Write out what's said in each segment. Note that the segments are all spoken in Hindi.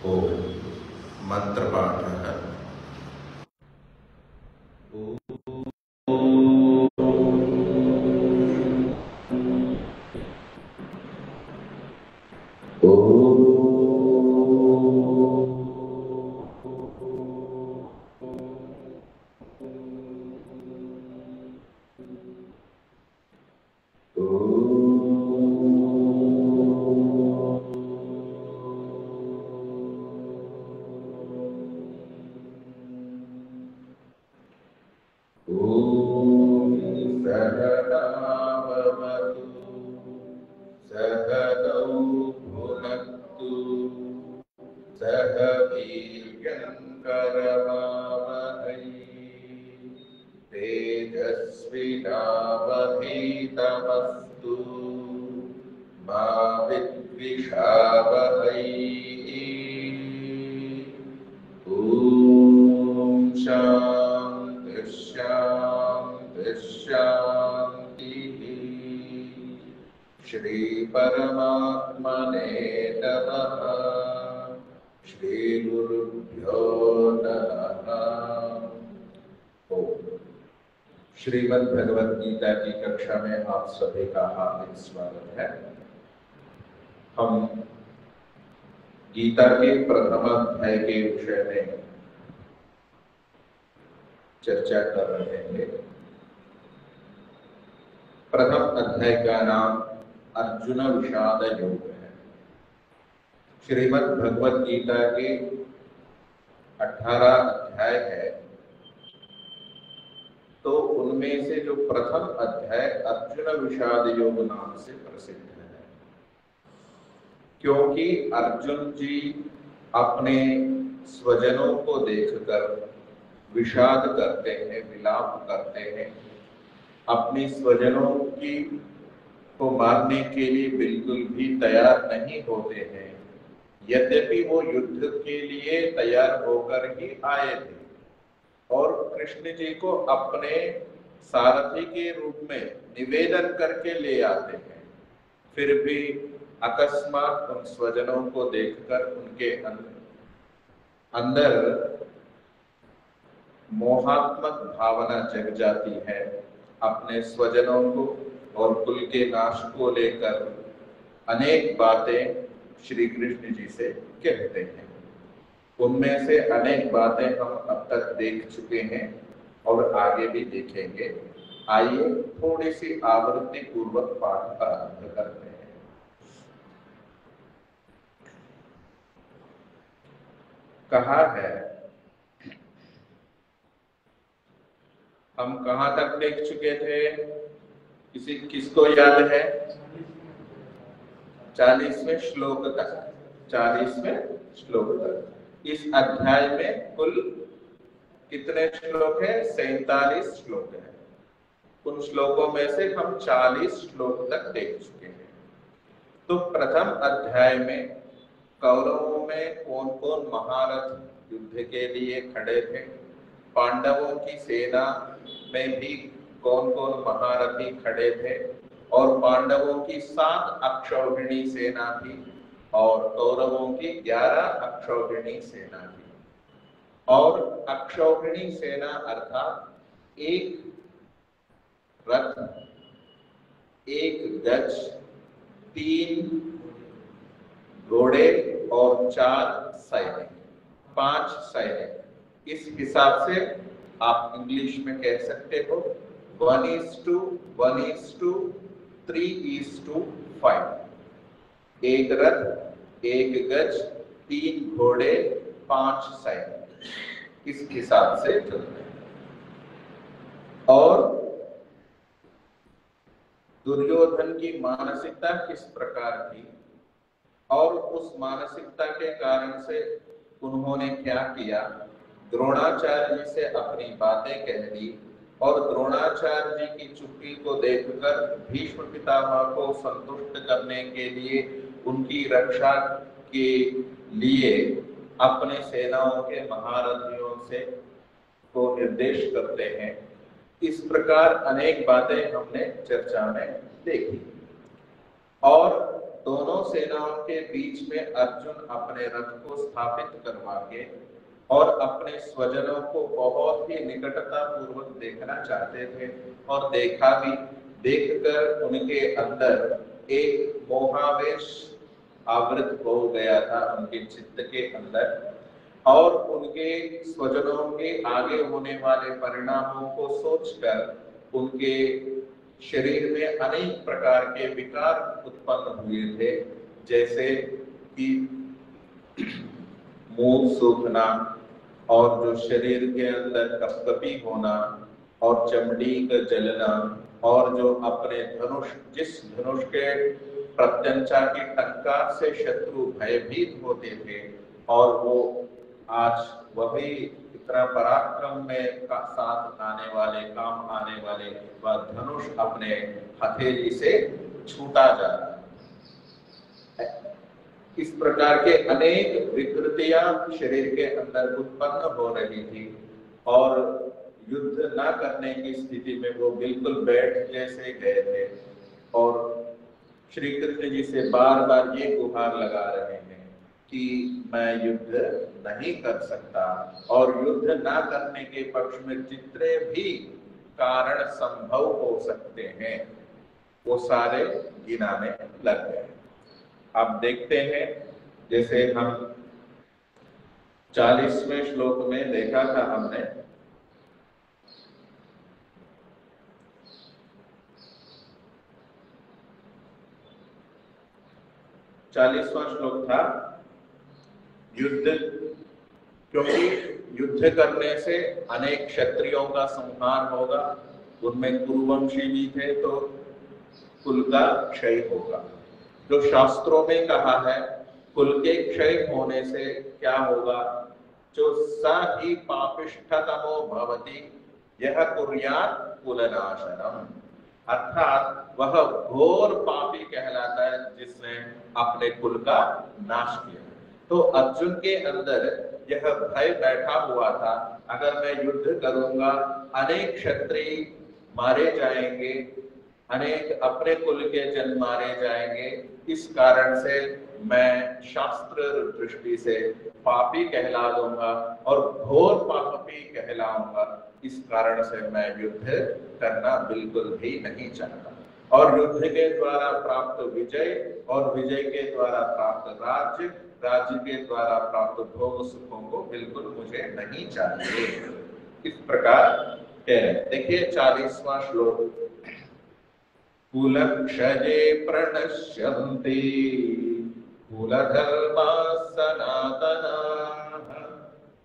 ओम मंत्रपाठः। तेजस्विनावधीतमस्तु मा विद्विषावहै। ॐ शान्ति शान्ति शान्तिः। श्री परमात्मने नमः। श्री गुरुभ्यो नमः। श्रीमद् भगवद गीता की कक्षा में आप सभी का हार्दिक स्वागत है। हम गीता के प्रथम अध्याय के विषय में चर्चा कर रहे हैं। प्रथम अध्याय का नाम अर्जुन विषाद योग है। श्रीमद् भगवद गीता के 18 अध्याय है, तो उनमें से जो प्रथम अध्याय अर्जुन विषाद योग नाम से प्रसिद्ध है, क्योंकि अर्जुन जी अपने स्वजनों को देखकर विषाद करते हैं, विलाप करते हैं, अपने स्वजनों की को मारने के लिए बिल्कुल भी तैयार नहीं होते हैं, यद्यपि वो युद्ध के लिए तैयार होकर ही आए थे और कृष्ण जी को अपने सारथी के रूप में निवेदन करके ले आते हैं। फिर भी अकस्मात उन स्वजनों को देखकर उनके अंदर मोहात्मक भावना जग जाती है। अपने स्वजनों को और कुल के नाश को लेकर अनेक बातें श्री कृष्ण जी से कहते हैं। उनमें से अनेक बातें हम अब तक देख चुके हैं और आगे भी देखेंगे। आइए थोड़ी सी आवृत्ति पूर्वक पाठ प्रारंभ करते हैं। कहा है, हम कहां तक देख चुके थे? किसको याद है? 40वें श्लोक तक। 40वें श्लोक तक। इस अध्याय में कुल कितने श्लोक है? 47 श्लोक है। उन श्लोकों में से हम 40 श्लोक तक देख चुके हैं। तो प्रथम अध्याय में कौरवों में कौन कौन महारथ युद्ध के लिए खड़े थे, पांडवों की सेना में भी कौन कौन महारथी खड़े थे, और पांडवों की 7 अक्षौहिणी सेना थी और कौरवों की 11 अक्षौहिणी सेना थी। और अक्षौहिणी सेना अर्थात एक रथ, एक गज, 3 घोड़े और 4 सैनिक, 5 सैनिक। इस हिसाब से आप इंग्लिश में कह सकते हो 1:1:3:5। एक रथ, एक गज, 3 घोड़े, 5 सैनिक, इस हिसाब से चलते हैं। और दुर्योधन की मानसिकता किस प्रकार थी और उस मानसिकता के कारण से उन्होंने क्या किया, द्रोणाचार्य जी से अपनी बातें कह दी और द्रोणाचार्य जी की चुप्पी को देखकर भीष्म पितामह को संतुष्ट करने के लिए उनकी रक्षा के लिए अपने सेनाओं के महारथियों से को निर्देश करते हैं। इस प्रकार अनेक बातें हमने चर्चा में देखी। और दोनों सेनाओं के बीच में अर्जुन अपने रथ को स्थापित करवा के और अपने स्वजनों को बहुत ही निकटता पूर्वक देखना चाहते थे, और देखा भी। देखकर उनके अंदर एक मोहावेश आवृत हो गया था, उनके चित्त के अंदर, और उनके स्वजनों के आगे होने वाले परिणामों को सोचकर उनके शरीर में अनेक प्रकार के विकार उत्पन्न हुए थे, जैसे कि मुंह सूखना, और जो शरीर के अंदर कपकपी होना, और चमड़ी का जलना, और जो अपने धनुष, जिस धनुष के प्रत्यंचा की टंकार से शत्रु भयभीत होते थे, और वो आज वही इतना पराक्रम में का साथ आने वाले, काम आने वाले वह धनुष अपने हथेली से छूटा जा रहा है। इस प्रकार के अनेक विकृतियां शरीर के अंदर उत्पन्न हो रही थी, और युद्ध न करने की स्थिति में वो बिल्कुल बैठ जैसे गए थे, और श्री कृष्ण जी से बार बार ये गुहार लगा रहे हैं कि मैं युद्ध नहीं कर सकता, और युद्ध ना करने के पक्ष में जितने भी कारण संभव हो सकते हैं वो सारे गिनाने लग गए। अब देखते हैं, जैसे हम 40वें श्लोक में देखा था हमने, चालीसवां श्लोक था युद्ध, क्योंकि युद्ध करने से अनेक क्षत्रियों का संहार होगा, उनमें कुरुवंशी भी थे तो कुल का क्षय होगा। जो शास्त्रों में कहा है कुल के क्षय होने से क्या होगा, जो स ही पापिष्ठतमो भवति यह कुर्यात् कुलनाशनम, अर्थात वह घोर पापी कहलाता है जिसने अपने कुल का नाश किया। तो अर्जुन के अंदर यह भय बैठा हुआ था, अगर मैं युद्ध करूंगा अनेक क्षत्रिय मारे जाएंगे, अनेक अपने कुल के जन मारे जाएंगे, इस कारण से मैं शास्त्र दृष्टि से पापी कहला दूंगा और घोर पापी कहलाऊंगा। इस कारण से मैं युद्ध करना बिल्कुल भी नहीं चाहता, और युद्ध के द्वारा प्राप्त विजय और विजय के द्वारा प्राप्त राज्य, राज्य के द्वारा प्राप्त भोग सुखों को बिल्कुल मुझे नहीं चाहिए। इस प्रकार कह रहे हैं। देखिए 40वां श्लोक, कुलक्षये प्रणश्यन्ति कुलधर्मा सनातनाः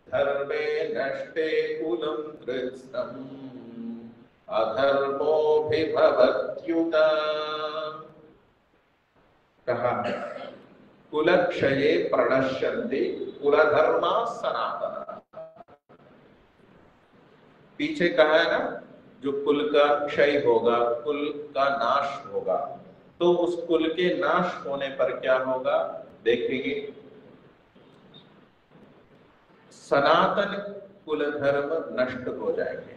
धर्मे नष्टे कुलं कृत्स्नम् अधर्मोऽभिभवत्युत। कहा कुलक्षये प्रणश्यन्ति कुलधर्मा सनातनाः, पीछे कहा है ना, जो कुल का क्षय होगा, कुल का नाश होगा, तो उस कुल के नाश होने पर क्या होगा देखेंगे। सनातन कुल धर्म नष्ट हो जाएंगे,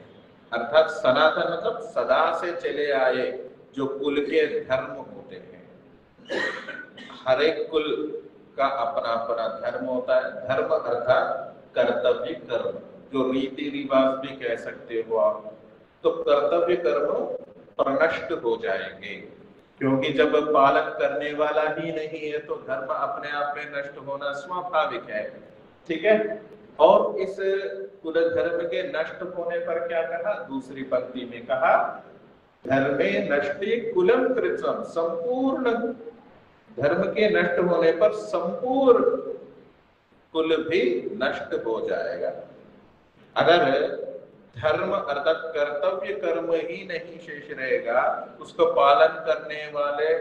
अर्थात सनातन मतलब सदा से चले आए जो कुल के धर्म होते हैं। हर एक कुल का अपना अपना धर्म होता है। धर्म अर्थात कर्तव्य कर्म, जो रीति रिवाज भी कह सकते हो आप। तो कर्तव्य कर्म प्रनष्ट हो जाएंगे, क्योंकि जब पालन करने वाला ही नहीं है तो धर्म अपने आप में नष्ट होना स्वाभाविक है। ठीक है। और इस कुल धर्म के नष्ट होने पर क्या कहा, दूसरी पंक्ति में कहा धर्मे नष्टे कुलम कृत्स्नम्, संपूर्ण धर्म के नष्ट होने पर संपूर्ण कुल भी नष्ट हो जाएगा। अगर धर्म अर्थात कर्तव्य कर्म ही नहीं शेष रहेगा, उसको पालन करने वाले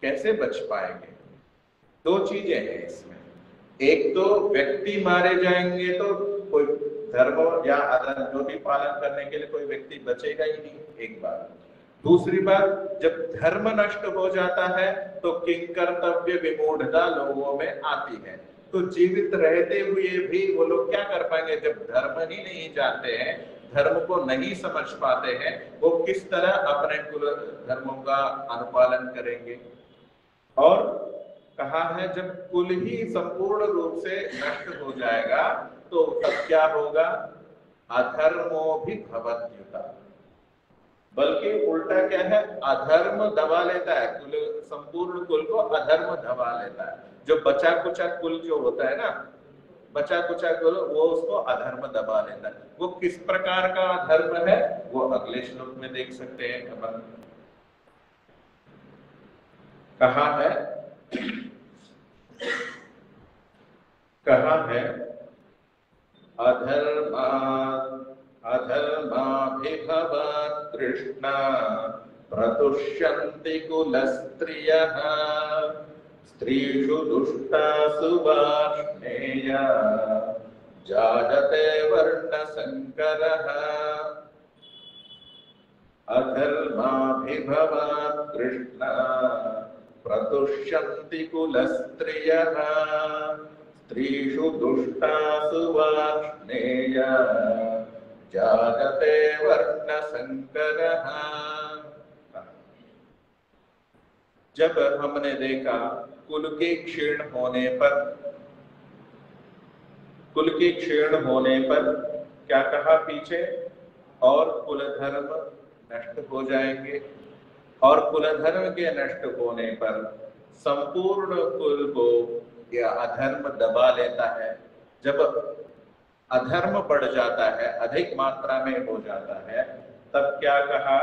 कैसे बच पाएंगे। दो चीजें हैं इसमें, एक तो व्यक्ति मारे जाएंगे तो कोई धर्म या अधर्म जो भी पालन करने के लिए कोई व्यक्ति बचेगा ही नहीं, एक बात। दूसरी बात, जब धर्म नष्ट हो जाता है तो किंकर्तव्य विमूढ़ता लोगों में आती है। तो जीवित रहते हुए भी वो लोग क्या कर पाएंगे, जब धर्म ही नहीं जानते हैं, धर्म को नहीं समझ पाते हैं, वो किस तरह अपने कुल धर्मों का अनुपालन करेंगे। और कहा है जब कुल ही संपूर्ण रूप से नष्ट हो जाएगा तो तब क्या होगा, अधर्मो भी भवत्युता, बल्कि उल्टा क्या है, अधर्म दबा लेता है कुल, संपूर्ण कुल को अधर्म दबा लेता है। जो बचा कुचा कुल जो होता है ना, बचा कुचा कुल, वो उसको अधर्म दबा लेता है। वो किस प्रकार का अधर्म है वो अगले श्लोक में देख सकते हैं अपन। कहा है, कहा है अधर्मा अधर्माभिभवात् कृष्ण प्रतुष्यन्ति कुलस्त्रियः स्त्रीषु दुष्टासु वार्ष्णेय जायते वर्णसंकरः। अधर्माभिभवात् कृष्ण प्रतुष्यन्ति कुलस्त्रियः स्त्रीषु दुष्टासु वार्ष्णेय जायते वर्णसंकरः। जब हमने देखा कुल के क्षीण होने पर, कुल के क्षीण होने पर क्या कहा पीछे, और कुल धर्म नष्ट हो जाएंगे, और कुल धर्म के नष्ट होने पर संपूर्ण कुल को यह अधर्म दबा लेता है। जब अधर्म बढ़ जाता है, अधिक मात्रा में हो जाता है, तब क्या कहा,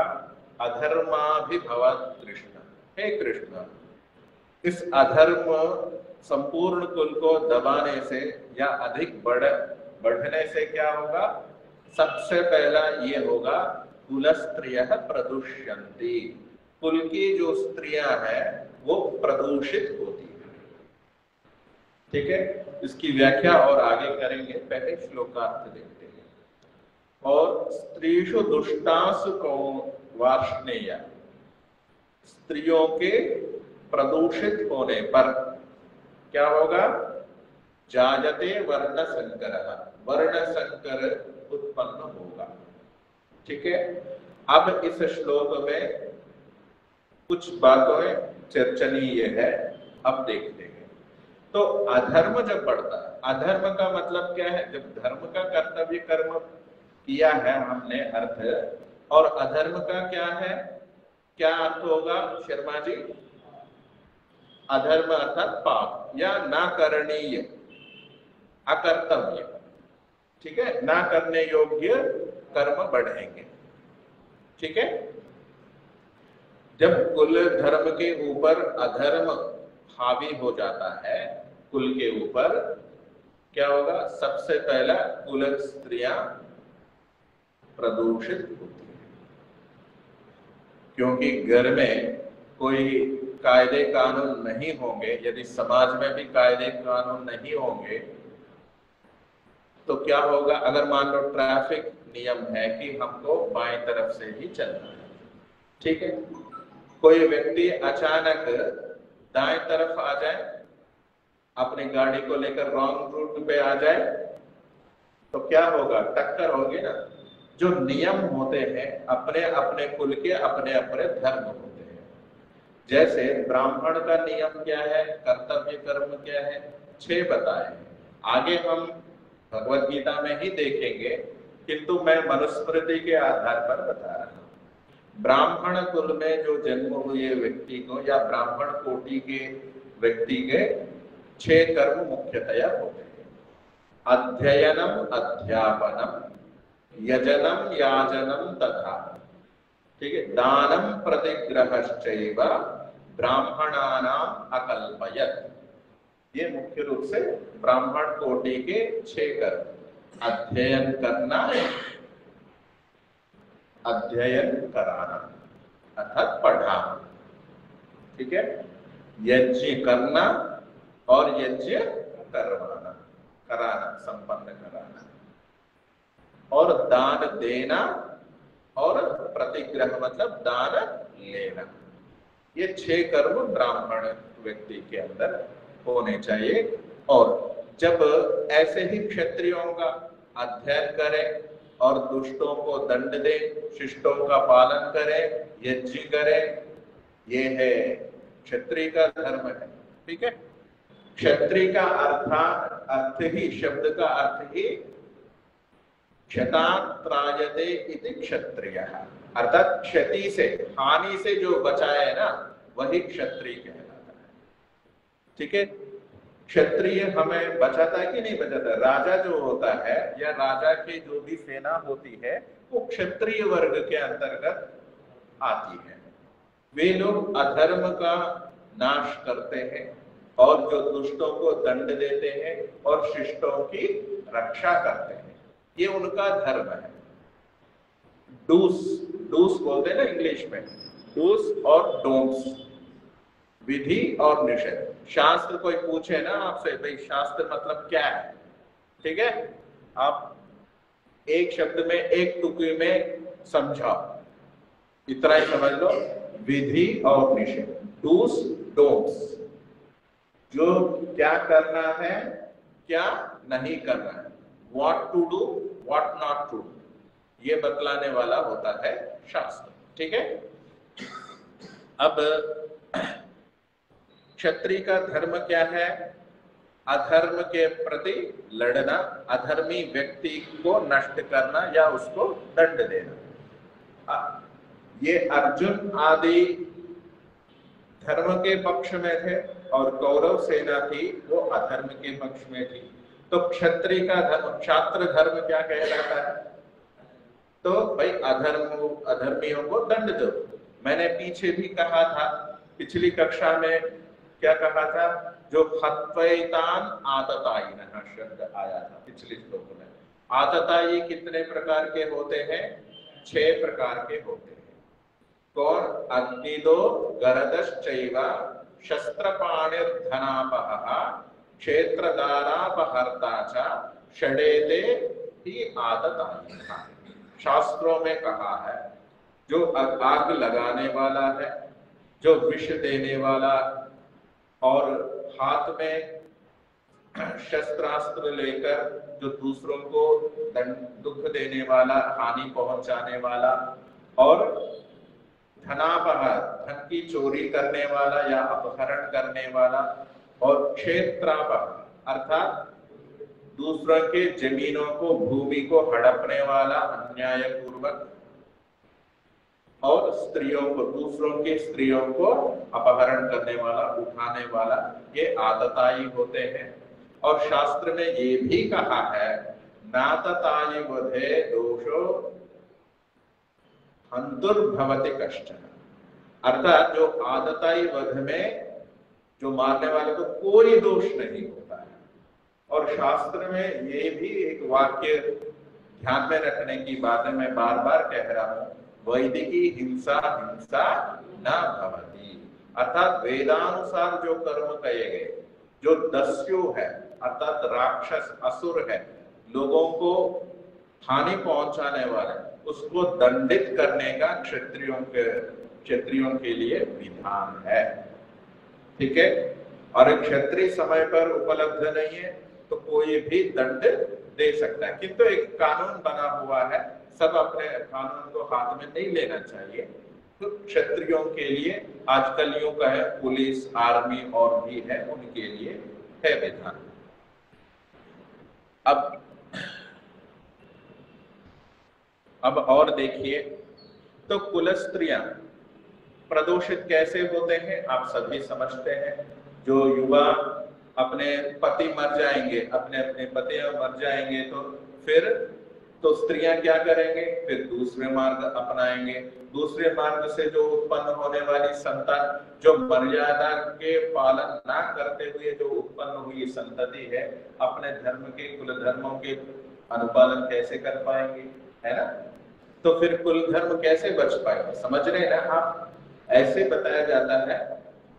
अधर्माभिभवात् कृष्ण, हे कृष्ण इस अधर्म संपूर्ण कुल को दबाने से या अधिक बढ़ने से क्या होगा, सबसे पहला ये होगा कुल स्त्रियः प्रदुष्यन्ति, कुल की जो स्त्रियां हैं वो प्रदूषित होती है। ठीक है, इसकी व्याख्या और आगे करेंगे, पहले श्लोक का अर्थ देखते हैं। और स्त्रीषु दुष्टासु को वार्ष्णेय, स्त्रियों के प्रदूषित होने पर क्या होगा, जायते वर्ण संकरः, वर्ण संकर उत्पन्न होगा। ठीक है, अब इस श्लोक में कुछ बातें चर्चनीय है, अब देखते हैं। तो अधर्म जब बढ़ता है, अधर्म का मतलब क्या है, जब धर्म का कर्तव्य कर्म किया है हमने अर्थ, और अधर्म का क्या है, क्या अर्थ होगा शर्मा जी, अधर्म अर्थात पाप या ना करणीय, अकर्तव्य। ठीक है, ना करने योग्य कर्म बढ़ेंगे। ठीक है, जब कुल धर्म के ऊपर अधर्म हावी हो जाता है कुल के ऊपर, क्या होगा, सबसे पहला कुल स्त्रियां प्रदूषित होती है, क्योंकि घर में कोई कायदे कानून नहीं होंगे, यदि समाज में भी कायदे कानून नहीं होंगे तो क्या होगा, अगर मान लो ट्रैफिक नियम है कि हमको बाएं तरफ से ही चलना है, ठीक है, कोई व्यक्ति अचानक दाएं तरफ आ जाए, अपनी गाड़ी को लेकर रॉन्ग रूट पे आ जाए, तो क्या होगा, टक्कर होगी ना। जो नियम होते हैं अपने अपने कुल के अपने अपने धर्म होते हैं। जैसे ब्राह्मण का नियम क्या है, कर्तव्य कर्म क्या है, 6 बताए हैं, आगे हम भगवत गीता में ही देखेंगे, किंतु मैं मनुस्मृति के आधार पर बता रहा हूं। ब्राह्मण कुल में जो जन्म हुए व्यक्ति को या ब्राह्मण कोटि के व्यक्ति के 6 कर्म मुख्यतया होते हैं। अध्ययनम अध्यापनम यजनम याजनम तथा, ठीक है, दानम प्रतिग्रहश्चैव ब्राह्मणानाम अकल्पयत्, ये मुख्य रूप से ब्राह्मण कोटि के 6 कर्म। अध्ययन करना, अध्ययन कराना अर्थात पढ़ाना, ठीक है, यज्ञ करना और यज्ञ करवाना, कराना, संपन्न कराना, और दान देना, और प्रतिग्रह मतलब दान लेना। ये 6 कर्म ब्राह्मण व्यक्ति के अंदर होने चाहिए। और जब ऐसे ही क्षत्रियों का अध्ययन करें और दुष्टों को दंड दें, शिष्टों का पालन करें, यज्ञ करें, ये है क्षत्रिय का धर्म है। ठीक है, क्षत्रिय का अर्थ ही, शब्द का अर्थ ही क्षतात् त्रायते इति क्षत्रियः, अर्थात क्षति से, हानि से जो बचाए ना, वही क्षत्रिय कहलाता है। ठीक है, क्षत्रिय हमें बचाता है कि नहीं बचाता? राजा जो होता है या राजा की जो भी सेना होती है वो क्षत्रिय वर्ग के अंतर्गत आती है। वे लोग अधर्म का नाश करते हैं और जो दुष्टों को दंड देते हैं और शिष्टों की रक्षा करते हैं, ये उनका धर्म है। डूस, डूस बोलते हैं ना इंग्लिश में, डूस और डोंट्स, विधि और निषेध। शास्त्र कोई पूछे ना आपसे, भाई शास्त्र मतलब क्या है, ठीक है, आप एक शब्द में, एक टुकड़ी में समझाओ, इतना ही समझ लो, विधि और निषेध, डूस डोंट्स, जो क्या करना है क्या नहीं करना है, what to do what not to do, ये बतलाने वाला होता है शास्त्र। ठीक है, अब क्षत्रिय का धर्म क्या है? अधर्म के प्रति लड़ना, अधर्मी व्यक्ति को नष्ट करना या उसको दंड देना। ये अर्जुन आदि धर्म के पक्ष में थे और कौरव सेना थी वो अधर्म के पक्ष में थी। तो क्षत्रिय का धर्म, क्षात्र धर्म क्या कहलाता है? तो भाई अधर्मियों को दंड दो। मैंने पीछे भी कहा था, पिछली कक्षा में क्या कहा था, जो हत्वैतान आततायिनः शब्द आया था पिछले श्लोक में। आततायी कितने प्रकार के होते हैं? 6 प्रकार के होते हैं। कौन? अग्निदो गरदश्चैव शस्त्रपाणिर्धनापहः क्षेत्रदारापहर्ता च षडेते ही आततायिनः। शास्त्रों में कहा है जो आग लगाने वाला है, जो विष देने वाला और हाथ में शस्त्रास्त्र लेकर जो दूसरों को दुख देने वाला, हानि पहुंचाने वाला, और धनापहर, धन की चोरी करने वाला या अपहरण करने वाला, और क्षेत्रापहर अर्थात दूसरों के जमीनों को, भूमि को हड़पने वाला अन्याय पूर्वक, और स्त्रियों को, दूसरों की स्त्रियों को अपहरण करने वाला, उठाने वाला, ये आततायी होते हैं। और शास्त्र ने ये भी कहा है, नाततायी वधे दोषो हंतुर्भवति कष्ट, अर्थात जो आततायी वध में जो मारने वाले को कोई दोष नहीं होता है। और शास्त्र में ये भी एक वाक्य ध्यान में रखने की बात है, मैं बार बार कह रहा हूं, वैदिकी हिंसा हिंसा न भवति, अर्थात वेदानुसार जो कर्म किए गए, जो दस्यु है अर्थात राक्षस असुर है, लोगों को हानि पहुंचाने वाले, उसको दंडित करने का क्षत्रियों के लिए विधान है। ठीक है, और क्षत्रिय समय पर उपलब्ध नहीं है तो कोई भी दंड दे सकता है, किंतु एक कानून बना हुआ है, सब अपने कानून को हाथ में नहीं लेना चाहिए। तो क्षत्रियों के लिए आजकल यूं कहे पुलिस, आर्मी और भी है, उनके लिए है विधान। अब और देखिए, तो कुल स्त्रियां प्रदोषित कैसे होते हैं आप सभी समझते हैं। जो युवा अपने पति मर जाएंगे, अपने पति मर जाएंगे, तो फिर तो स्त्रियां क्या करेंगे? फिर दूसरे मार्ग अपनाएंगे। दूसरे मार्ग से जो उत्पन्न होने वाली संतान, जो मर्यादा के पालन ना करते हुए जो उत्पन्न हुई संतति है, अपने धर्म के, कुल धर्मों के अनुपालन कैसे कर पाएंगे, है ना? तो फिर कुल धर्म कैसे बच पाएंगे? समझ रहे हैं ना आप? ऐसे बताया जाता है,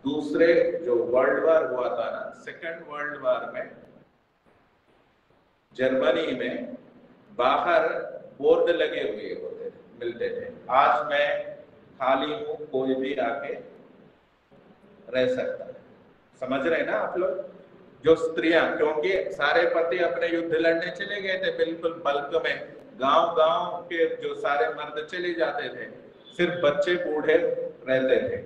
दूसरे जो वर्ल्ड वार हुआ था ना, सेकेंड वर्ल्ड वार में जर्मनी में बाहर बोर्ड लगे हुए होते थे, मिलते थे, आज मैं खाली हूं, कोई भी आके रह सकता है। समझ रहे हैं ना आप लोग? जो स्त्रियां, क्योंकि सारे पति अपने युद्ध लड़ने चले गए थे, बिल्कुल बल्क में, गांव के जो सारे मर्द चले जाते थे, सिर्फ बच्चे बूढ़े रहते थे।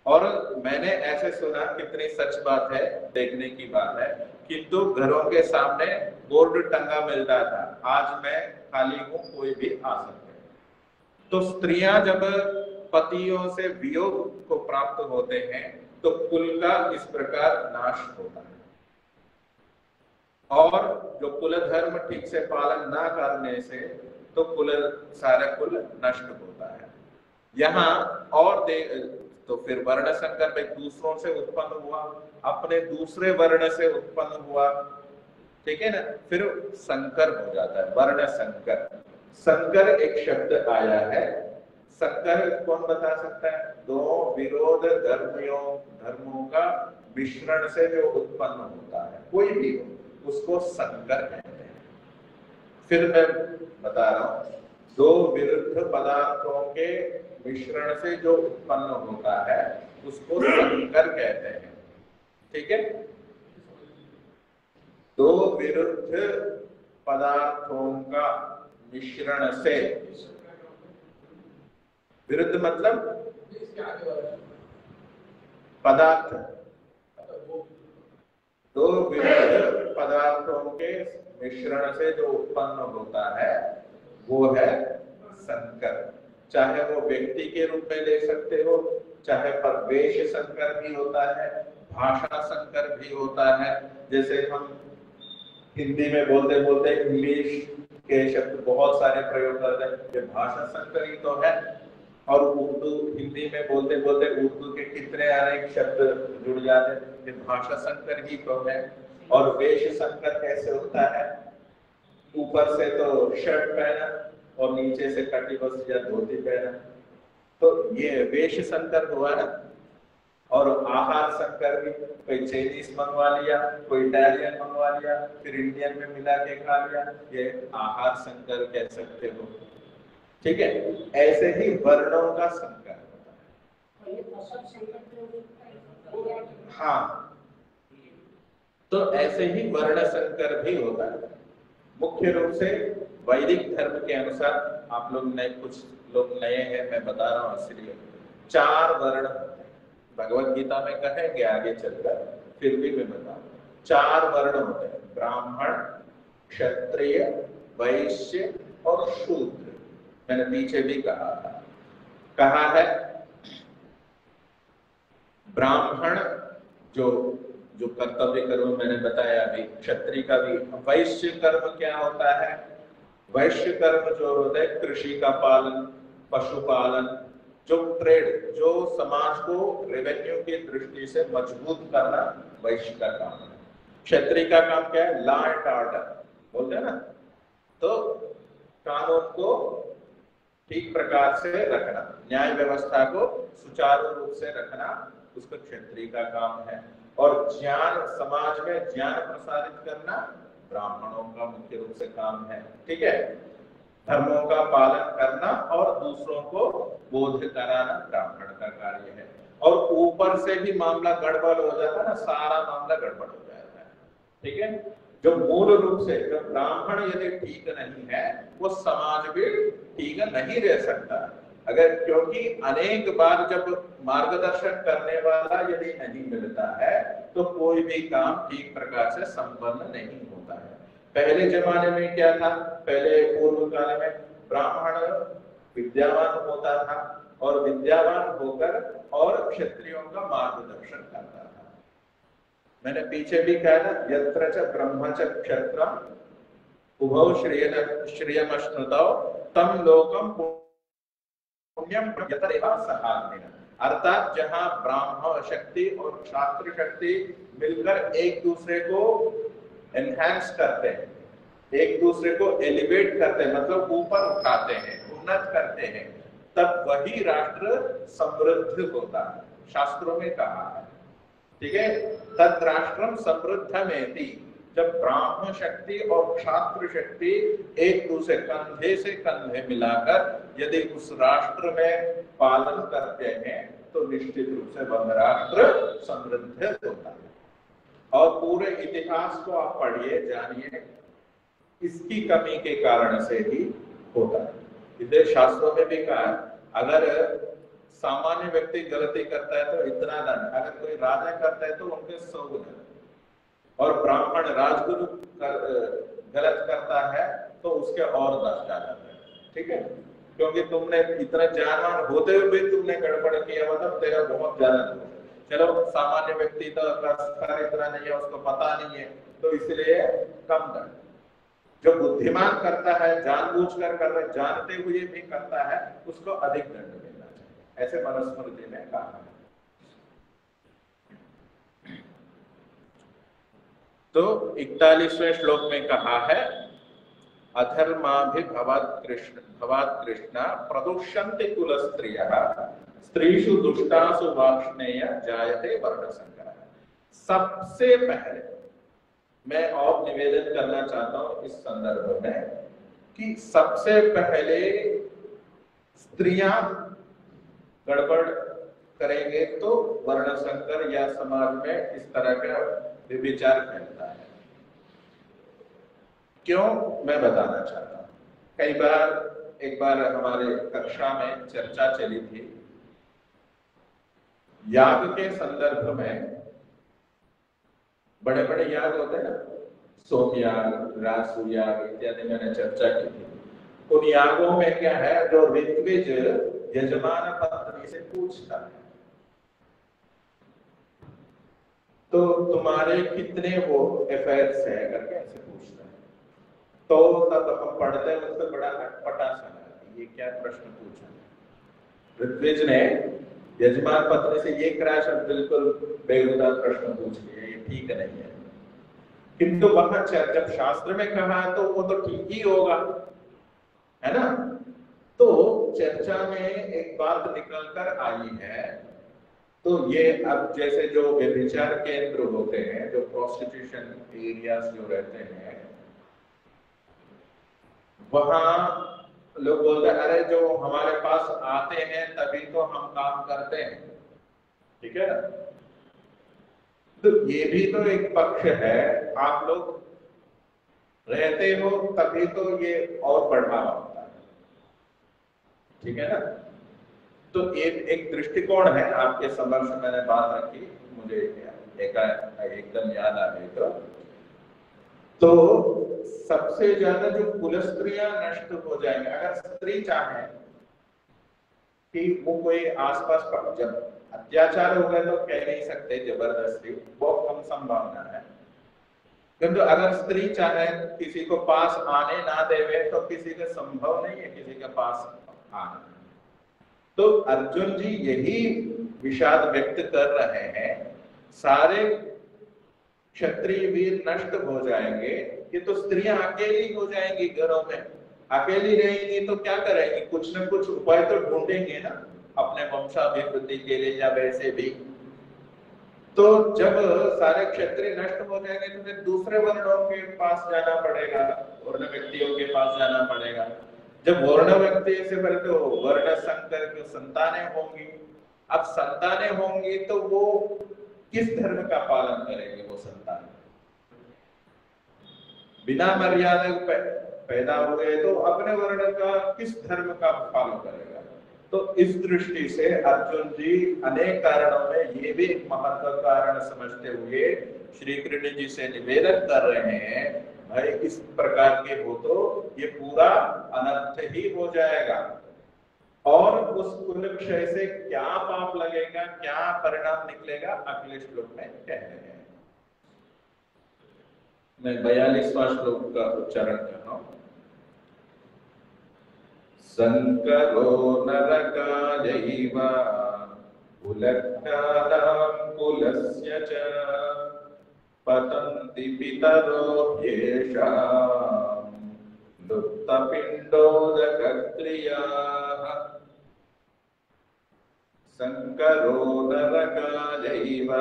और मैंने ऐसे सुना, कितनी सच बात है, देखने की बात है, किंतु घरों के सामने बोर्ड टंगा मिलता था, आज मैं खाली हूं, कोई भी आ सकते हैं। तो स्त्रियां जब पतियों से वियोग को प्राप्त होते हैं तो कुल का इस प्रकार नाश होता है, और जो कुल धर्म ठीक से पालन ना करने से तो सारा कुल नष्ट होता है। यहाँ और तो फिर वर्ण संकर भाई दूसरों से उत्पन्न हुआ, अपने दूसरे वर्ण से उत्पन्न हुआ, ठीक है ना, फिर संकर हो जाता है, वर्ण संकर। संकर एक शब्द आया है, संकर कौन बता सकता है? दो विरोध धर्मों का मिश्रण से जो उत्पन्न होता है, कोई भी हो, उसको संकर कहते हैं। फिर मैं बता रहा हूं, दो विरुद्ध पदार्थों के मिश्रण से जो उत्पन्न होता है उसको संकर कहते हैं, ठीक है। दो विरुद्ध पदार्थों का मिश्रण से, विरुद्ध मतलब पदार्थ, दो विरुद्ध पदार्थों के मिश्रण से जो उत्पन्न होता है वो है संकर। चाहे वो व्यक्ति के रूप में ले सकते हो, चाहे प्रवेश संकर भी होता है, भाषा संकर भी होता है। जैसे हम हिंदी में बोलते बोलते इंग्लिश के शब्द बहुत सारे प्रयोग करते हैं, ये भाषा संकर ही तो है। और उर्दू, हिंदी में बोलते बोलते उर्दू के कितने अनेक शब्द जुड़ जाते हैं, ये भाषा संकर ही तो है। और वेश संकर कैसे होता है? ऊपर से तो शर्ट पहना और नीचे से कटी बस या धोती पहना, तो ये वेश संकर हुआ ना। और आहार संकर भी, कोई चाइनीज मंगवा लिया, कोई इटालियन मंगवा लिया, फिर इंडियन में मिला के खा लिया, ये आहार संकर कह सकते हो, ठीक है। ऐसे ही वर्णों का संकर होता है, हाँ, तो ऐसे ही वर्ण संकर भी होता है। मुख्य रूप से वैदिक धर्म के अनुसार, आप लोग नए, कुछ लोग नए हैं, मैं बता रहा हूँ इसलिए, 4 वर्ण होते हैं। भगवत गीता में कहेंगे आगे चलकर, फिर भी मैं बता रहा हूँ, 4 वर्ण होते हैं, ब्राह्मण, क्षत्रिय, वैश्य और शूद्र। मैंने पीछे भी कहा है ब्राह्मण जो कर्तव्य कर्म मैंने बताया अभी, क्षत्रिय का भी। वैश्य कर्म क्या होता है? वैश्य कर्म जो होता है कृषि का पालन, पशुपालन, जो ट्रेड, जो समाज को रेवेन्यू की दृष्टि से मजबूत करना, वैश्य का काम है। क्षत्रिय का काम क्या है? लॉ एंड ऑर्डर बोलते हैं ना, तो कानून को ठीक प्रकार से रखना, न्याय व्यवस्था को सुचारू रूप से रखना, उसका क्षत्रिय का काम है। और ज्ञान, समाज में ज्ञान प्रसारित करना ब्राह्मणों का मुख्य रूप से काम है, ठीक है। धर्मों का पालन करना और दूसरों को बोध कराना ब्राह्मण का कार्य है। और ऊपर से भी मामला गड़बड़ हो जाता है ना, सारा मामला गड़बड़ हो जाता है, ठीक है। जो मूल रूप से जो ब्राह्मण यदि ठीक नहीं है, वो समाज भी ठीक नहीं रह सकता। अगर, क्योंकि अनेक बार जब मार्गदर्शन करने वाला यदि नहीं मिलता है तो कोई भी काम ठीक प्रकार से संपन्न नहीं होता है। पहले जमाने में क्या था? पहले पूर्व काल में ब्राह्मण विद्यावान होता था और विद्यावान होकर और क्षत्रियों का मार्गदर्शन करता था। मैंने पीछे भी कहा ना, यत्र च ब्रह्म च क्षत्रम उभौ श्रियमश्नुतौ तम लोकम पुण्यम यतरेव सहाग्निना। अर्थात जहां ब्राह्मण शक्ति और क्षात्र शक्ति मिलकर एक दूसरे को एनहांस करते हैं, एक दूसरे को एलिवेट करते हैं, मतलब ऊपर उठाते हैं, उन्नत करते हैं, तब वही राष्ट्र समृद्ध होता है। शास्त्रों में कहा है, ठीक है, तद राष्ट्रम समृद्धमेति। जब ब्राह्मण शक्ति और क्षात्र शक्ति एक दूसरे कंधे से कंधे मिलाकर यदि उस राष्ट्र में पालन करते हैं तो निश्चित रूप से वह राष्ट्र समृद्ध होता है। और पूरे इतिहास को आप पढ़िए, जानिए, इसकी कमी के कारण से ही होता है। इसलिए शास्त्रों में भी कहा, अगर सामान्य व्यक्ति गलती करता है तो इतना दंड, अगर कोई राजा करता है तो उनके 100 गुना, और ब्राह्मण राजगुरु गलत करता है तो उसके और 10 डाला है। ठीक है, क्योंकि तुमने इतना जानवर होते हुए भी तुमने गड़बड़ किया, मतलब तेरा बहुत ज्यादा। चलो सामान्य व्यक्ति तो स्तर इतना नहीं है, उसको पता नहीं है, तो इसलिए कम दंड। जो बुद्धिमान करता है, जानबूझकर कर रहा है, जानते हुए भी करता है, उसको अधिक दंड मिलना चाहिए, ऐसे मनुस्मृति ने कहा है। तो 41वें श्लोक में कहा है, अधर्माभिभवात् कृष्ण प्रदुष्यन्ति कुलस्त्रियः स्त्रीषु दुष्टासु वार्ष्णेय जायते वर्णसंकरः। सबसे पहले मैं और निवेदन करना चाहता हूं इस संदर्भ में कि सबसे पहले स्त्रियां गड़बड़ करेंगे तो वर्णसंकर या समाज में इस तरह का विचार फैलता है। क्यों, मैं बताना चाहता हूं। कई बार, एक बार हमारे कक्षा में चर्चा चली थी याग के संदर्भ में। बड़े बड़े याग होते हैं ना, सोमयाग, रासु याग इत्यादि, मैंने चर्चा की थी। उन यागों में क्या है, जो ऋत्विज यजमान पत्नी से पूछता है तो तुम्हारे कितने वो अफेयर्स है करके ऐसे पूछता है। तो तब हम पढ़ते हैं, उससे बड़ा अटपटा सा ये क्या प्रश्न पूछा। ऋत्विज ने यजमान पत्नी से ये क्रैश बिल्कुल बेहुदा प्रश्न पूछ लिया, ये ठीक नहीं है। किंतु वहां जब शास्त्र में कहा तो वो तो ठीक ही होगा, है ना। तो चर्चा में एक बात निकल कर आई है, तो ये अब जैसे जो व्यभिचार केंद्र होते हैं, जो प्रोस्टिट्यूशन एरियाज जो रहते हैं, वहां लोग बोलते हैं अरे जो हमारे पास आते हैं तभी तो हम काम करते हैं, ठीक है ना। तो ये भी तो एक पक्ष है, आप लोग रहते हो तभी तो ये और बढ़ावा होता है, ठीक है ना। तो एक दृष्टिकोण है, आपके समक्ष मैंने बात रखी, मुझे एकदम याद आ गई। तो सबसे ज्यादा जो कुल स्त्रियां नष्ट हो जाएंगे, अगर स्त्री चाहे कि वो कोई आसपास, जब अत्याचार हो गए तो कह नहीं सकते जबरदस्ती, बहुत कम संभावना है। किंतु अगर स्त्री चाहे किसी को पास आने ना देवे तो किसी का संभव नहीं है किसी के पास आना। तो अर्जुन जी यही विषाद व्यक्त कर रहे हैं, सारे क्षत्रिय वीर नष्ट हो जाएंगे, ये तो स्त्रियां अकेली हो जाएंगी घरों में। अकेली रहेंगी तो क्या करेंगी, कुछ न कुछ उपाय तो ढूंढेंगे ना अपने वंशाभिवृद्धि के लिए या वैसे भी। तो जब सारे क्षत्रिय नष्ट हो जाएंगे तो फिर दूसरे वर्णों के पास जाना पड़ेगा, वर्ण व्यक्तियों के पास जाना पड़ेगा। जब वर्ण व्यक्ति से पहले तो वर्ण संकर की संतानें होंगी। अब संतानें होंगी तो वो किस धर्म का पालन करेंगे, वो संतान बिना मर्यादा पैदा हुए तो अपने वर्ण का किस धर्म का फॉलो करेगा। तो इस दृष्टि से अर्जुन जी अनेक कारणों में ये भी एक महत्व कारण समझते हुए श्री कृष्ण जी से निवेदन कर रहे हैं, भाई इस प्रकार के हो तो ये पूरा अनर्थ ही हो जाएगा, और उस कुल क्षय से क्या पाप लगेगा, क्या परिणाम निकलेगा, अगले श्लोक में कह रहे हैं। मैं 42वां श्लोक का उच्चारण कर रहा हूं। संकरो नरकायैव कुलज्ञानां कुलस्य च पतन्ति पितरो ह्येषां लुप्तपिण्डोदकक्रियाः। संकरो नरकायैव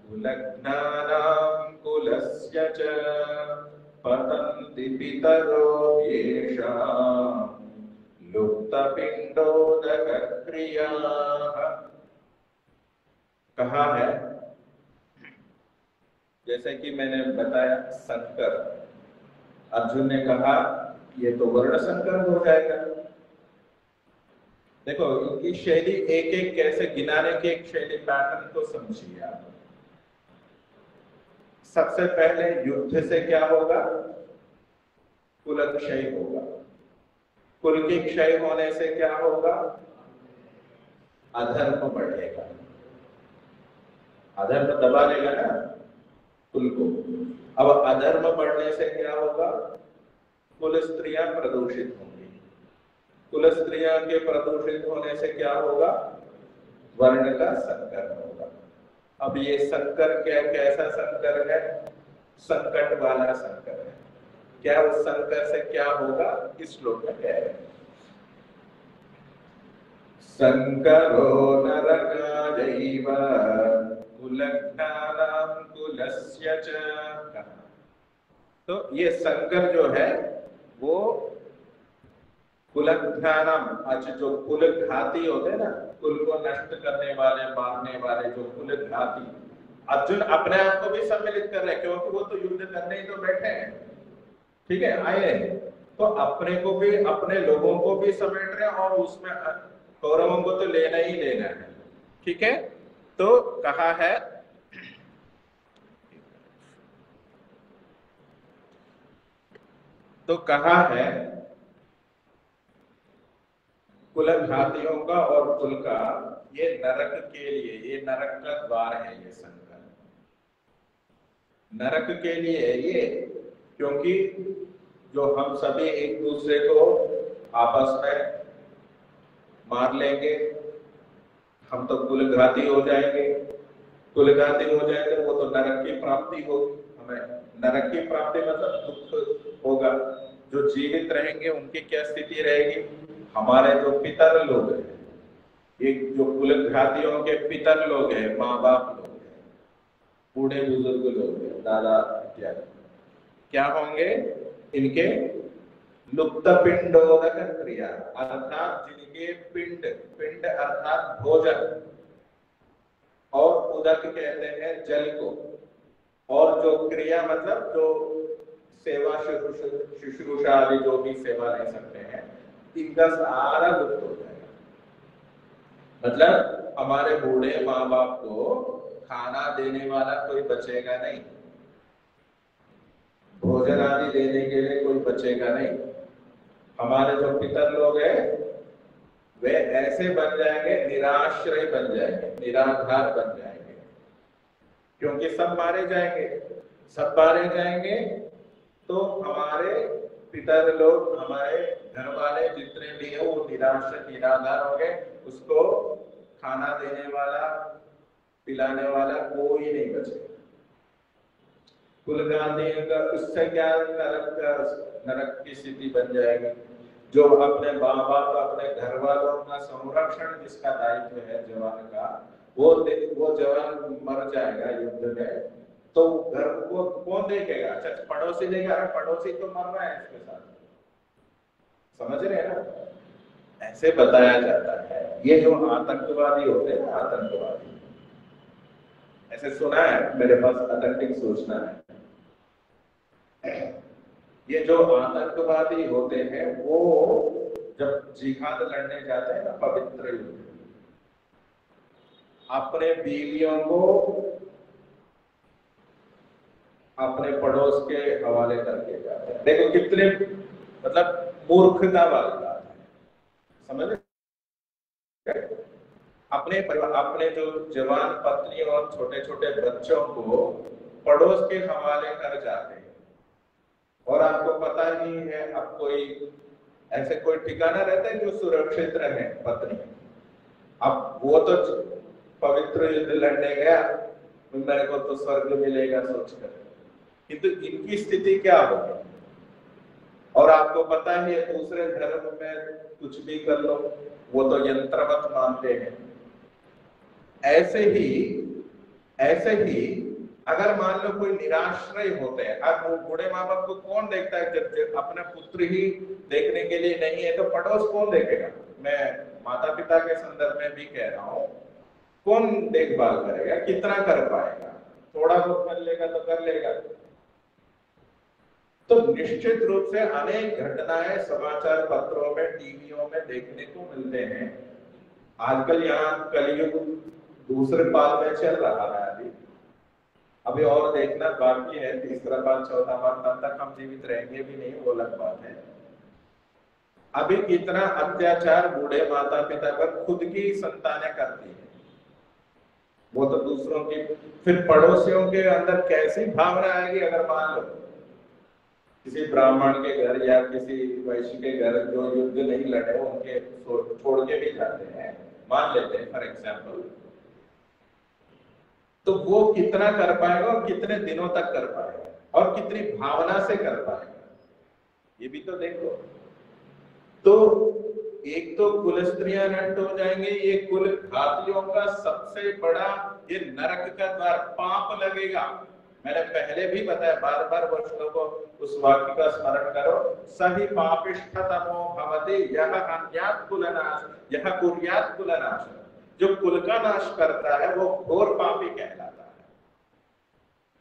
कुलज्ञानां कुलस्य च पतन्ति पितरो ह्येषां लुप्तपिण्डोदकक्रियाः। कहा है, जैसे कि मैंने बताया संकर, अर्जुन ने कहा ये तो वर्ण संकर हो जाएगा। देखो इनकी शैली एक एक कैसे गिनाने की एक शैली पैटर्न को समझिए आप। सबसे पहले युद्ध से क्या होगा? कुल क्षय होगा। कुल के क्षय होने से क्या होगा? अधर्म बढ़ेगा। अधर्म दबा लेगा ना कुल को। अब अधर्म बढ़ने से क्या होगा? कुल स्त्रियां प्रदूषित होंगी। कुल स्त्रियां के प्रदूषित होने से क्या होगा? वर्ण का संकर होगा। अब ये संकर क्या, कैसा संकर है? संकट वाला संकर है। क्या उस संकर से क्या होगा? इस श्लोक में कह रहे हैं, संकरो नरकादैव कुलघ्नानां कुलस्य च। तो ये संकर जो है वो कुलघ्नानाम, अच्छा जो कुल घाती होते हैं ना, कुल को नष्ट करने वाले, मारने वाले, जो कुल घाती। अर्जुन अपने आप को भी सम्मिलित कर रहे हैं क्योंकि वो तो युद्ध करने ही तो बैठे हैं, ठीक है, आए हैं। तो अपने को भी, अपने लोगों को भी समेट रहे हैं और उसमें कौरवों को तो लेना ही लेना है, ठीक है। तो कहा है, तो कहा है कुल घातियों का और कुल का, ये नरक के लिए, ये नरक का द्वार है ये संकर। नरक के लिए है ये, क्योंकि जो हम सभी एक दूसरे को आपस में मार लेंगे, हम तो कुलघाती हो जाएंगे। कुलघाती हो जाएंगे वो तो नरक की प्राप्ति होगी हमें। नरक की प्राप्ति मतलब दुख होगा। जो जीवित रहेंगे उनकी क्या स्थिति रहेगी? हमारे जो पितर लोग हैं, ये जो कुलघातियों के पितर लोग हैं, माँ बाप लोग हैं, बूढ़े बुजुर्ग लोग हैं, दादा इत्यादि, क्या होंगे? इनके लुप्त पिंडोदक क्रिया, अर्थात जिनके पिंड, पिंड अर्थात भोजन, और उदक कहते हैं जल को, और जो क्रिया मतलब जो सेवा शुश्रूषा आदि जो भी सेवा ले सकते हैं, इनका सारा लुप्त हो जाएगा। मतलब हमारे बूढ़े माँ बाप को खाना देने वाला कोई बचेगा नहीं, भोजन आदि देने के लिए कोई बचेगा नहीं। हमारे जो पितर लोग हैं वे ऐसे बन जाएंगे, निराश्रय बन जाएंगे, निराधार बन जाएंगे, क्योंकि सब मारे जाएंगे। सब मारे जाएंगे तो हमारे पितर लोग, हमारे घर वाले जितने भी है वो निराश्रय, निराधार हो गए। उसको खाना देने वाला, पिलाने वाला कोई नहीं बचेगा। कुलगांधी का उससे क्या नरक की स्थिति बन जाएगी। जो अपने माँ बाप, अपने घर वालों का संरक्षण जिसका दायित्व है जवान का, वो जवान मर जाएगा युद्ध में, तो घर को कौन देखेगा? अच्छा पड़ोसी देगा, पड़ोसी तो मर रहा है इसके साथ, समझ रहे हैं ना? ऐसे बताया जाता है। ये जो आतंकवादी होते हैं ना, आतंकवादी, ऐसे सुना है, मेरे पास ऑथेंटिक सूचना है। ये जो आतंकवादी होते हैं वो जब जिहाद लड़ने जाते हैं ना, पवित्र युद्ध, अपने बीवियों को अपने पड़ोस के हवाले करके जाते हैं। देखो कितने मतलब मूर्खता वाली बात है, समझ रहे? अपने परिवार, अपने जो जवान पत्नी और छोटे छोटे बच्चों को पड़ोस के हवाले कर जाते हैं। और आपको पता ही है, अब कोई ऐसे कोई ठिकाना रहता है जो सुरक्षित रहे पत्नी। अब वो तो पवित्र युद्ध लड़ने गया, मेरे को तो स्वर्ग मिलेगा सोचकर, किंतु इनकी स्थिति क्या होगी? और आपको पता ही है, दूसरे धर्म में कुछ भी कर लो वो तो यंत्रवत मानते हैं। ऐसे ही अगर मान लो कोई निराश्रय होते हैं, अब वो बूढ़े माँ बाप को कौन देखता है? जब अपना पुत्र ही देखने के लिए नहीं है तो पड़ोस कौन देखेगा? मैं माता पिता के संदर्भ में भी कह रहा हूँ, कौन देखभाल करेगा? कितना कर पाएगा? थोड़ा बहुत कर लेगा तो कर लेगा। तो निश्चित रूप से अनेक घटनाएं समाचार पत्रों में, टीवियों में देखने को मिलते हैं आजकल यहाँ कलयुग दूसरे पाल में चल रहा है। अभी और देखना बाकी है, तीसरा पाल चौथा पाल, तब तक हम जीवित रहेंगे भी नहीं, वो अलग बात है। अभी कितना अत्याचार बूढ़े माता पिता पर खुद की संतानें करती है, वो तो दूसरों की। फिर पड़ोसियों के अंदर कैसी भावना आएगी अगर मान लो किसी ब्राह्मण के घर या किसी वैश्य के घर जो युद्ध नहीं लड़े उनके छोड़ के भी जाते हैं, मान लेते हैं फॉर एग्जाम्पल, तो वो कितना कर पाएगा और कितने दिनों तक कर पाएगा और कितनी भावना से कर पाएगा, ये भी तो देखो। तो एक तो कुल स्त्रियां नष्ट हो जाएंगे, ये कुल घातियों का सबसे बड़ा ये नरक का द्वार, पाप लगेगा। मैंने पहले भी बताया, बार बार वर्षों को उस वाक्य का स्मरण करो, सही पापिष्ठतमो भवति यह हन्यात् कुलनाश यह कुर्यात् कुलनाश। जो कुल का नाश करता है वो घोर पापी कहलाता है।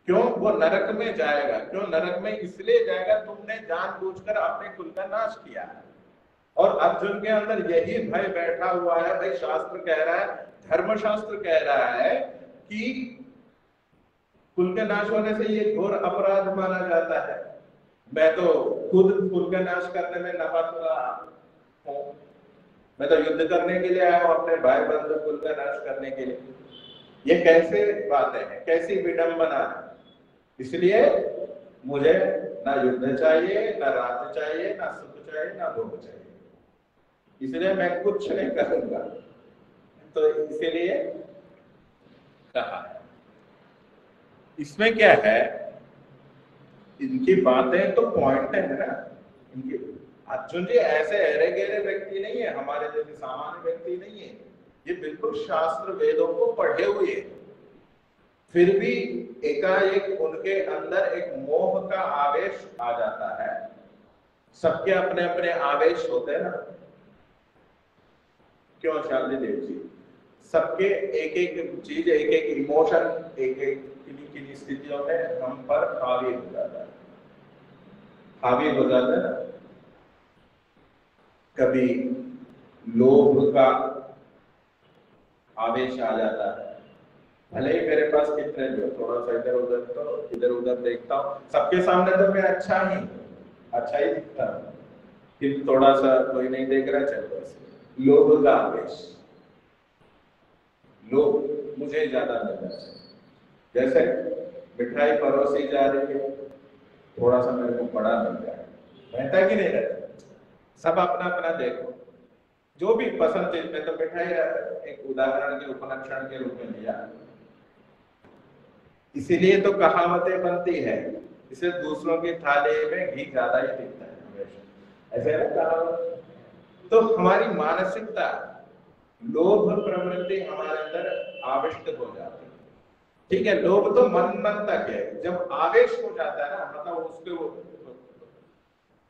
क्यों? वो नरक में जाएगा। क्यों नरक में? इसलिए जाएगा तुमने जानबूझकर अपने कुल का नाश किया है। और अर्जुन के अंदर यही भय बैठा हुआ है। भाई शास्त्र कह रहा है, धर्मशास्त्र कह रहा है कि कुल के नाश होने से ये घोर अपराध माना जाता है। मैं तो खुद कुल का नाश करने में नफा तुला हूं, मैं तो युद्ध करने के लिए आया हूं, अपने भाई बंधु कुल का नाश करने के लिए। ये कैसे बातें हैं, कैसी विडंबना है। इसलिए मुझे ना युद्ध चाहिए, ना राज्य चाहिए, ना सुख चाहिए, ना भोग चाहिए, इसलिए मैं कुछ नहीं करूंगा। तो इसीलिए कहा है। इसमें क्या है, इनकी बातें तो पॉइंट है ना इनकी। अर्जुन जी ऐसे अरे गहरे व्यक्ति नहीं है, हमारे जैसे सामान्य व्यक्ति नहीं है, ये बिल्कुल शास्त्र वेदों को पढ़े हुए। फिर भी एकाएक उनके अंदर एक मोह का आवेश आ जाता है। सबके अपने अपने आवेश होते हैं ना, क्यों शादी देव जी? सबके एक एक चीज, एक एक इमोशन, एक एक किन्हीं स्थितियों में हम पर हावी हो जाता है, हावी हो जाता है ना। कभी लोभ का आवेश आ जाता है, भले ही मेरे पास कितने जो थोड़ा सा इधर उधर देखता हूँ, सबके सामने तो मैं अच्छा ही दिखता हूँ, फिर थोड़ा सा कोई नहीं देख रहा, चलो ऐसे लोभ का आवेश, लोभ मुझे ज्यादा मिलना चाहिए। जैसे मिठाई परोसी जा रही है, थोड़ा सा मेरे को बड़ा मिल जाए, रहता कि नहीं रहता? सब अपना अपना देखो, जो भी पसंद चीज में। तो मिठाई एक उदाहरण के उपलक्षण के रूप में लिया, इसीलिए तो कहावतें बनती है, इसे दूसरों की थाली में घी ज्यादा ही दिखता है हमेशा, ऐसे है कहावत। तो हमारी मानसिकता, लोभ प्रवृत्ति हमारे अंदर आविष्ट हो जाती है। ठीक है, लोभ तो मन तक है, जब आवेश हो जाता है ना, मतलब उसके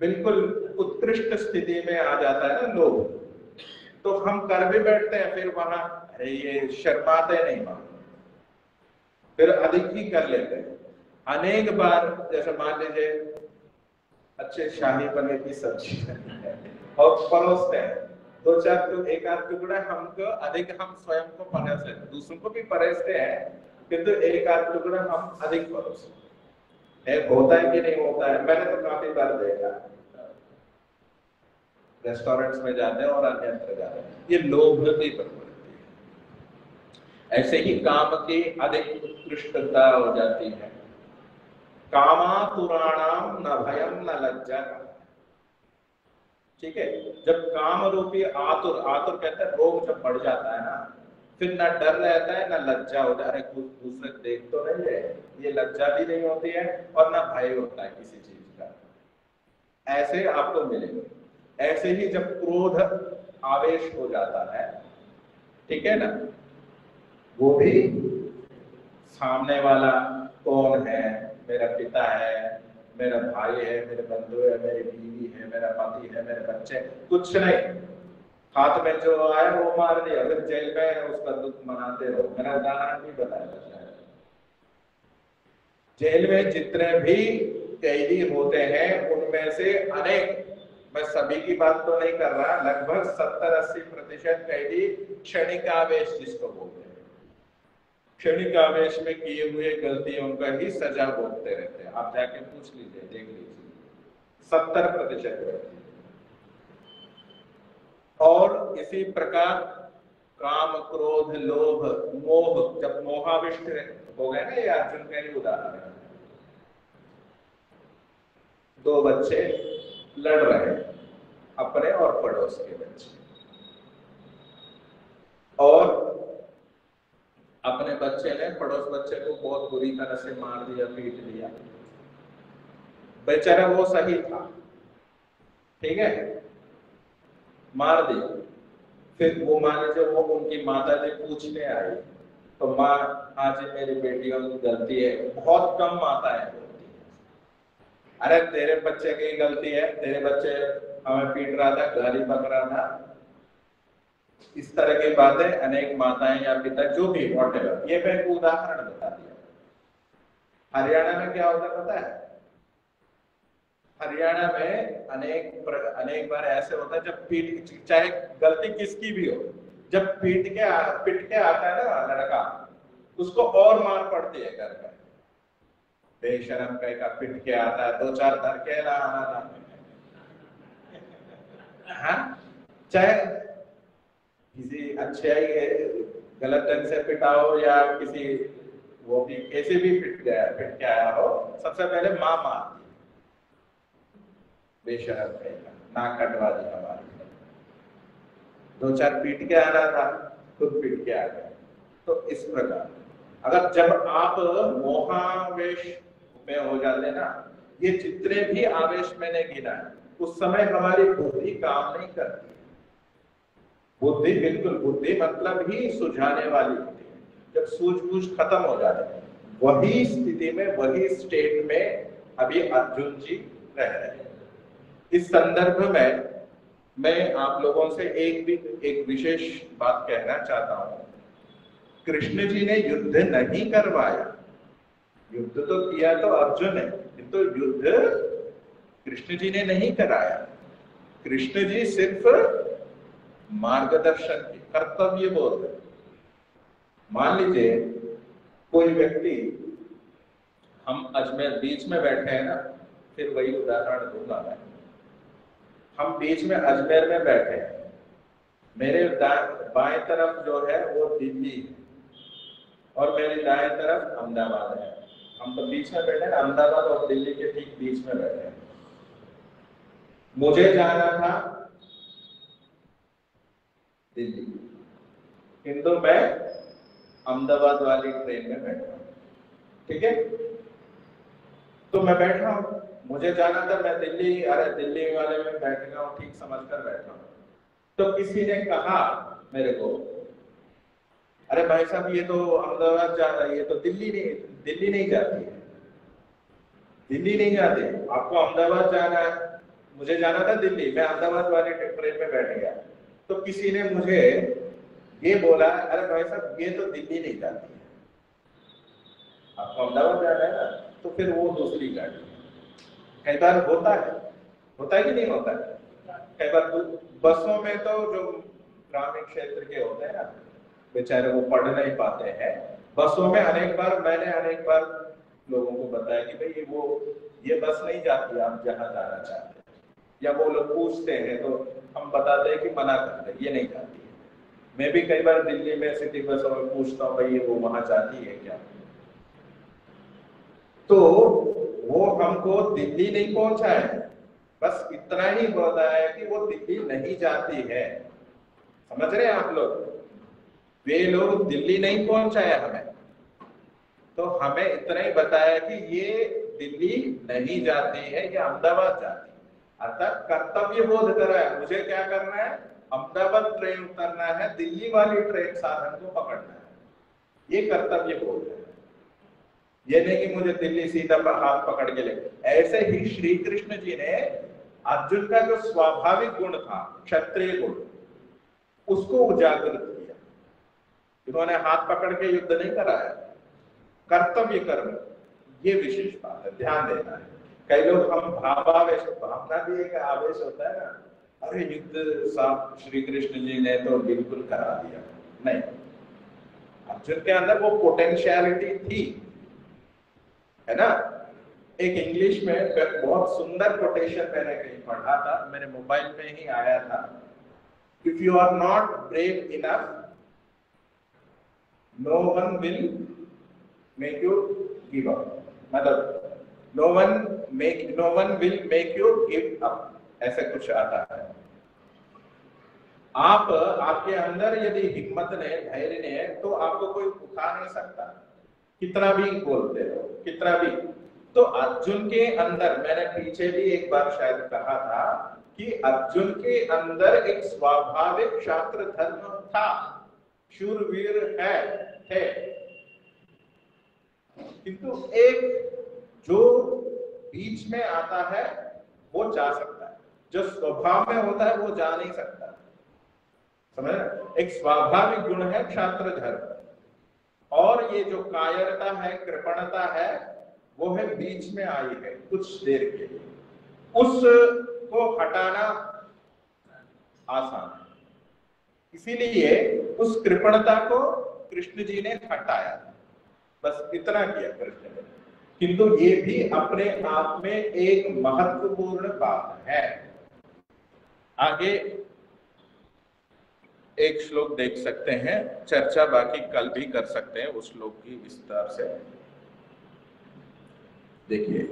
बिल्कुल उत्कृष्ट स्थिति में आ जाता है ना लोभ, तो हम कर भी बैठते हैं, फिर वहां अरे ये शर्माते नहीं, वहां फिर अधिक ही कर लेते हैं। अनेक बार जैसे मान लीजिए अच्छे शाही पनीर की सब्जी और परोसते हैं, दो चार एक आध टुकड़ा हमको अधिक, हम स्वयं को परोस लेते, दूसरों को भी परोसते हैं, किंतु एक आध टुकड़ा हम अधिक परोसते हैं। होता है कि नहीं होता है? मैंने तो काफी बार देखा, रेस्टोरेंट्स में जाते हैं और अन्यत्र जाते हैं, ये लोभ की प्रवृत्ति है। ऐसे ही काम की अधिक उत्कृष्टता हो जाती है। कामातुराणाम न भयम न लज्जा। ठीक है, जब काम रूपी आतुर कहते हैं रोग जब बढ़ जाता है ना, फिर ना डर रहता है ना लज्जा होता है, अरे कुछ दूसरे देख तो नहीं है, ये लज्जा भी नहीं होती है और ना भय होता है किसी चीज का। ऐसे आपको मिलेंगे। ऐसे ही जब क्रोध आवेश हो जाता है, ठीक है ना, वो भी सामने वाला कौन है, मेरा पिता है, मेरा भाई है, मेरे बंधु है, मेरी बीवी है, मेरा पति है, मेरे बच्चे, कुछ नहीं, हाथ में जो आया वो मार दिया, फिर जेल में है, उसका दुख मनाते रहो। मैंने उदाहरण भी बताया था, जेल में जितने भी कैदी होते हैं उनमें से अनेक मैं सभी की बात तो नहीं कर रहा, लगभग 70-80% कैदी क्षणिकावेश जिसको बोलते हैं, क्षणिकावेश में किए हुए गलतियों का ही सजा भोगते रहते हैं। आप जाके पूछ लीजिए, देख लीजिए, 70% व्यक्ति। और इसी प्रकार काम, क्रोध, लोभ, मोह, जब मोहाविष्ट हो गए ना, ये अर्जुन का ही उदाहरण है। दो बच्चे लड़ रहे, अपने और पड़ोस के बच्चे, और अपने बच्चे ने पड़ोस बच्चे को बहुत बुरी तरह से मार दिया, पीट दिया। बेचारा वो सही था, ठीक है, मार दी। फिर वो मान लीजिए वो उनकी माता जी पूछने आई, तो माँ, हाँ जी मेरी बेटियों की गलती है। बहुत कम माताएं बोलती है, अरे तेरे बच्चे की गलती है, तेरे बच्चे हमें पीट रहा था, गाली बक रहा था। इस तरह की बातें अनेक माताएं या पिता जो भी व्हाटएवर, ये मैं एक उदाहरण बता दिया। हरियाणा में क्या होता पता है? हरियाणा में अनेक बार ऐसे होता है, जब पीट, चाहे गलती किसकी भी हो, जब पिट के आता है ना लड़का, उसको और मार पड़ती है घर में। बेशरम का पिट के आता है, 2-4 धरकेला आना था। हाँ? चाहे किसी अच्छाई गलत ढंग से पिटाओ या किसी वो भी कैसे भी पिट के आया हो, सबसे पहले माँ मारती, बेशरम का नाक कटवा दी हमारी। 2-4 पीट के आ रहा था, खुद पीट के आ गया। तो इस प्रकार अगर जब आप मोहावेश में हो जाते ना, ये जितने भी आवेश मैंने गिना है, उस समय हमारी बुद्धि काम नहीं करती। बुद्धि बिल्कुल, बुद्धि मतलब ही सुझाने वाली होती है। जब सूझबूझ खत्म हो जाती है, वही स्थिति में, वही स्टेट में अभी अर्जुन जी रह रहे हैं। इस संदर्भ में मैं आप लोगों से एक विशेष बात कहना चाहता हूं। कृष्ण जी ने युद्ध नहीं करवाया, युद्ध तो किया तो अर्जुन ने, किंतु युद्ध कृष्ण जी ने नहीं कराया। कृष्ण जी सिर्फ मार्गदर्शन की, कर्तव्य बोध। मान लीजिए कोई व्यक्ति, हम अजमेर बीच में बैठे हैं ना, फिर वही उदाहरण दूंगा मैं। हम बीच में अजमेर में बैठे हैं, मेरे बाएं तरफ जो है वो दिल्ली है और मेरे दाएं तरफ अहमदाबाद है। हम तो बीच में बैठे हैं, अहमदाबाद और दिल्ली के ठीक बीच में बैठे हैं। मुझे जाना था दिल्ली, किंतु मैं अहमदाबाद वाली ट्रेन में बैठा हूं, ठीक है। तो मैं बैठा हूं, मुझे जाना था मैं दिल्ली, अरे दिल्ली वाले में बैठ गया हूं, ठीक समझकर बैठा हूं। तो किसी ने कहा मेरे को, अरे भाई साहब ये तो अहमदाबाद जा रहा है, ये तो दिल्ली नहीं जाती है, दिल्ली नहीं जाती, आपको अहमदाबाद जाना है। मुझे जाना था दिल्ली, मैं अहमदाबाद वाली ट्रेन में बैठ गया। तो किसी ने मुझे ये बोला, अरे भाई साहब ये तो दिल्ली नहीं जाती है, आपको अहमदाबाद जाना है ना, तो फिर वो दूसरी गाड़ी है। कई बार होता है कि नहीं होता है? कई बार बसों में तो जो ग्रामीण क्षेत्र के होते हैं ना, बेचारे वो पढ़ नहीं पाते हैं, बसों में अनेक बार लोगों को बताया कि भाई ये बस नहीं जाती, आप जहां जाना चाहते हैं। या वो लोग पूछते हैं तो हम बताते हैं कि मना करते हैं, ये नहीं जाती है। मैं भी कई बार दिल्ली में सिटी बसों में पूछता हूँ, भाई वो वहां जाती है क्या? तो वो हमको दिल्ली नहीं पहुंचाए, बस इतना ही बताया कि वो दिल्ली नहीं जाती है। समझ रहे हैं आप लोग? वे लोग दिल्ली नहीं पहुंचाया हमें, तो हमें इतना ही बताया कि ये दिल्ली नहीं जाती है, ये अहमदाबाद जाती है। अर्थात कर्तव्य बोध कराया, मुझे क्या करना है, अहमदाबाद ट्रेन उतरना है, दिल्ली वाली ट्रेन साधन को पकड़ना है, ये कर्तव्य बोध है। ये नहीं कि मुझे दिल्ली सीधा हाथ पकड़ के ले। ऐसे ही श्री कृष्ण जी ने अर्जुन का जो स्वाभाविक गुण था, क्षत्रिय गुण, उसको उजागर किया। इन्होंने हाथ पकड़ के युद्ध नहीं कराया, कर्तव्य कर्म, ये विशेष बात है, ध्यान देना है। कई लोग हम भावावेश, भावना भी एक आवेश होता है ना, अरे युद्ध साहब श्री कृष्ण जी ने तो बिल्कुल करा दिया। नहीं, अर्जुन के अंदर वो पोटेंशियलिटी थी, है ना। एक इंग्लिश में बहुत सुंदर कोटेशन मैंने कहीं पढ़ा था, मेरे मोबाइल पे ही आया था, if you are not brave enough, no one will make you give up. मतलब no one will make you give up, ऐसे कुछ आता है। आपके अंदर यदि हिम्मत ने, धैर्य ने, तो आपको कोई उठा नहीं सकता, कितना भी बोलते रहो, कितना भी। तो अर्जुन के अंदर, मैंने पीछे भी एक बार शायद कहा था कि अर्जुन के अंदर एक स्वाभाविक क्षात्र धर्म था, शूरवीर थे, किंतु एक जो बीच में आता है वो जा सकता है, जो स्वभाव में होता है वो जा नहीं सकता, समझ। एक स्वाभाविक गुण है क्षात्र धर्म, और ये जो कायरता है, कृपणता है, वो है बीच में आई है कुछ देर के लिए, उसको हटाना आसान है। इसीलिए उस कृपणता को कृष्ण जी ने हटाया, बस इतना किया कृष्ण ने। किंतु ये भी अपने आप में एक महत्वपूर्ण बात है। आगे एक श्लोक देख सकते हैं, चर्चा बाकी कल भी कर सकते हैं उस श्लोक की विस्तार से। देखिए